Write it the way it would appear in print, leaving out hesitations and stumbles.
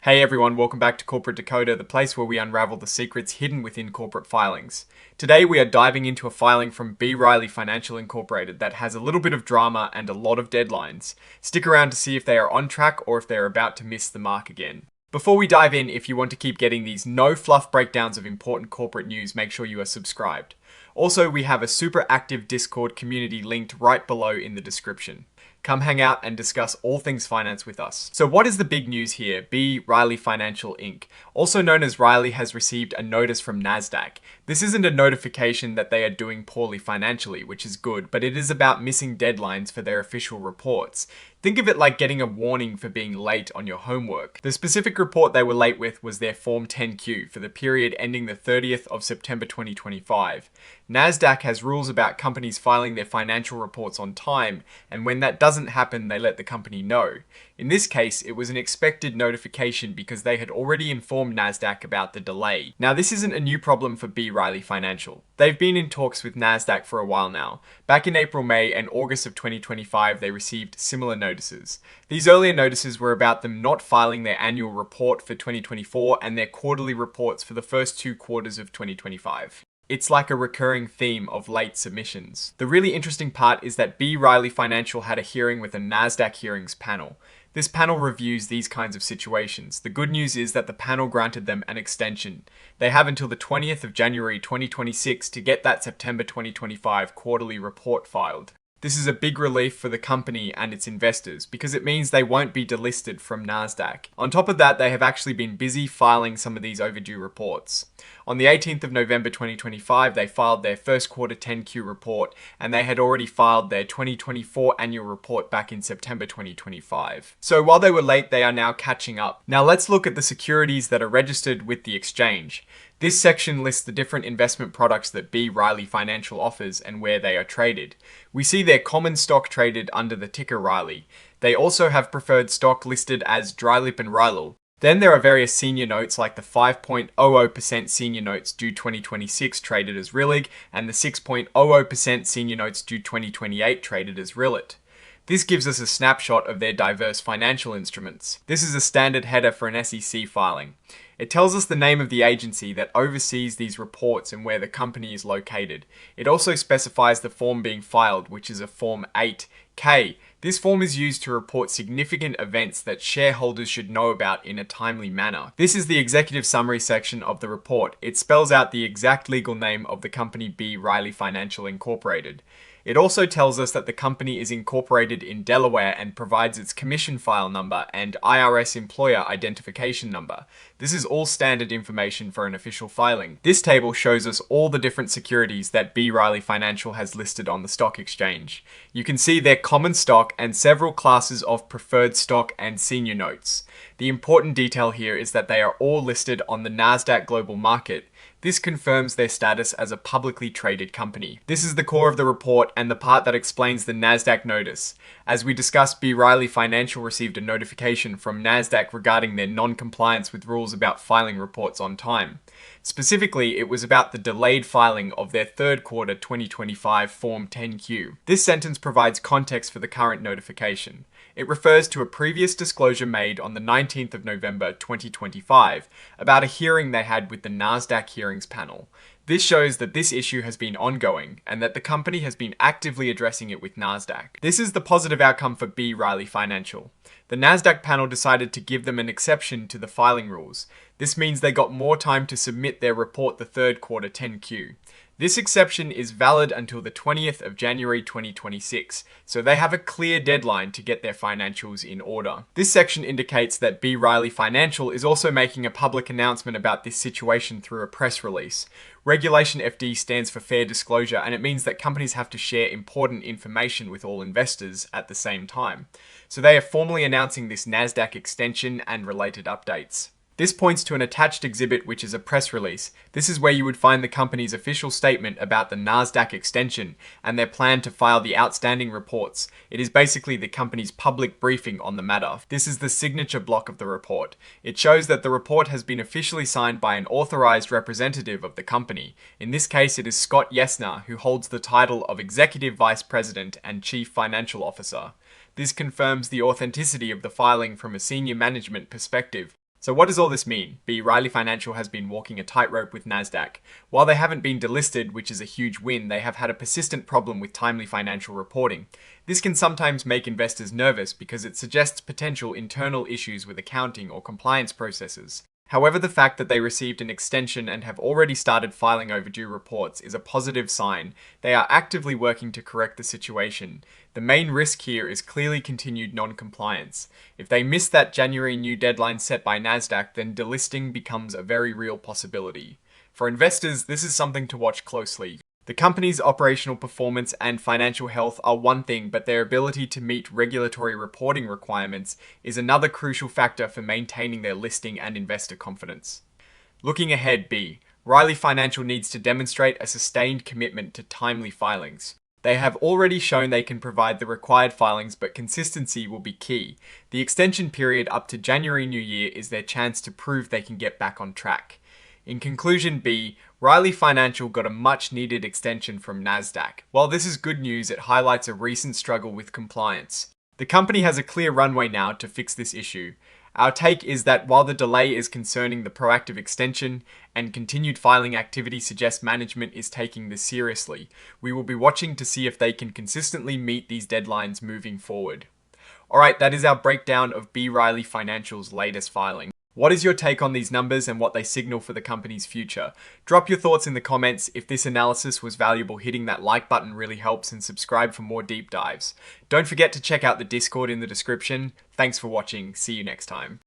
Hey everyone, welcome back to Corporate Decoder, the place where we unravel the secrets hidden within corporate filings. Today we are diving into a filing from B. Riley Financial Incorporated that has a little bit of drama and a lot of deadlines. Stick around to see if they are on track or if they are about to miss the mark again. Before we dive in, if you want to keep getting these no fluff breakdowns of important corporate news, make sure you are subscribed. Also, we have a super active Discord community linked right below in the description. Come hang out and discuss all things finance with us. So what is the big news here? B. Riley Financial Inc., also known as Riley, has received a notice from Nasdaq. This isn't a notification that they are doing poorly financially, which is good, but it is about missing deadlines for their official reports. Think of it like getting a warning for being late on your homework. The specific report they were late with was their Form 10Q for the period ending the 30th of September 2025. Nasdaq has rules about companies filing their financial reports on time, and when that doesn't happen, they let the company know. In this case, it was an expected notification because they had already informed Nasdaq about the delay. Now, this isn't a new problem for B. Riley Financial. They've been in talks with Nasdaq for a while now. Back in April, May, and August of 2025, they received similar notices. These earlier notices were about them not filing their annual report for 2024 and their quarterly reports for the first 2 quarters of 2025. It's like a recurring theme of late submissions. The really interesting part is that B. Riley Financial had a hearing with a Nasdaq hearings panel. This panel reviews these kinds of situations. The good news is that the panel granted them an extension. They have until the 20th of January 2026 to get that September 2025 quarterly report filed. This is a big relief for the company and its investors because it means they won't be delisted from Nasdaq. On top of that, they have actually been busy filing some of these overdue reports. On the 18th of November 2025, they filed their first quarter 10Q report, and they had already filed their 2024 annual report back in September 2025. So while they were late, they are now catching up. Now let's look at the securities that are registered with the exchange. This section lists the different investment products that B. Riley Financial offers and where they are traded. We see their common stock traded under the ticker Riley. They also have preferred stock listed as Drylip and Rylil. Then there are various senior notes like the 5.00% senior notes due 2026 traded as RILIG and the 6.00% senior notes due 2028 traded as RILIT. This gives us a snapshot of their diverse financial instruments. This is a standard header for an SEC filing. It tells us the name of the agency that oversees these reports and where the company is located. It also specifies the form being filed, which is a Form 8K. This form is used to report significant events that shareholders should know about in a timely manner. This is the executive summary section of the report. It spells out the exact legal name of the company B. Riley Financial Incorporated. It also tells us that the company is incorporated in Delaware and provides its commission file number and IRS employer identification number. This is all standard information for an official filing. This table shows us all the different securities that B. Riley Financial has listed on the stock exchange. You can see their common stock and several classes of preferred stock and senior notes. The important detail here is that they are all listed on the Nasdaq Global Market. This confirms their status as a publicly traded company. This is the core of the report and the part that explains the Nasdaq notice. As we discussed, B. Riley Financial received a notification from Nasdaq regarding their non-compliance with rules about filing reports on time. Specifically, it was about the delayed filing of their third quarter 2025 Form 10Q. This sentence provides context for the current notification. It refers to a previous disclosure made on the 19th of November 2025 about a hearing they had with the Nasdaq hearings panel. This shows that this issue has been ongoing and that the company has been actively addressing it with Nasdaq. This is the positive outcome for B. Riley Financial. The Nasdaq panel decided to give them an exception to the filing rules. This means they got more time to submit their report the third quarter 10Q. This exception is valid until the 20th of January 2026, so they have a clear deadline to get their financials in order. This section indicates that B. Riley Financial is also making a public announcement about this situation through a press release. Regulation FD stands for fair disclosure, and it means that companies have to share important information with all investors at the same time. So they are formally announcing this Nasdaq extension and related updates. This points to an attached exhibit, which is a press release. This is where you would find the company's official statement about the Nasdaq extension and their plan to file the outstanding reports. It is basically the company's public briefing on the matter. This is the signature block of the report. It shows that the report has been officially signed by an authorized representative of the company. In this case, it is Scott Yesner, who holds the title of Executive Vice President and Chief Financial Officer. This confirms the authenticity of the filing from a senior management perspective. So what does all this mean? B. Riley Financial has been walking a tightrope with Nasdaq. While they haven't been delisted, which is a huge win, they have had a persistent problem with timely financial reporting. This can sometimes make investors nervous because it suggests potential internal issues with accounting or compliance processes. However, the fact that they received an extension and have already started filing overdue reports is a positive sign. They are actively working to correct the situation. The main risk here is clearly continued non-compliance. If they miss that January new deadline set by Nasdaq, then delisting becomes a very real possibility. For investors, this is something to watch closely. The company's operational performance and financial health are one thing, but their ability to meet regulatory reporting requirements is another crucial factor for maintaining their listing and investor confidence. Looking ahead, B. Riley Financial needs to demonstrate a sustained commitment to timely filings. They have already shown they can provide the required filings, but consistency will be key. The extension period up to January New Year is their chance to prove they can get back on track. In conclusion, B. Riley Financial got a much-needed extension from Nasdaq. While this is good news, it highlights a recent struggle with compliance. The company has a clear runway now to fix this issue. Our take is that while the delay is concerning, the proactive extension and continued filing activity suggests management is taking this seriously. We will be watching to see if they can consistently meet these deadlines moving forward. Alright, that is our breakdown of B. Riley Financial's latest filing. What is your take on these numbers and what they signal for the company's future? Drop your thoughts in the comments. If this analysis was valuable, hitting that like button really helps, and subscribe for more deep dives. Don't forget to check out the Discord in the description. Thanks for watching. See you next time.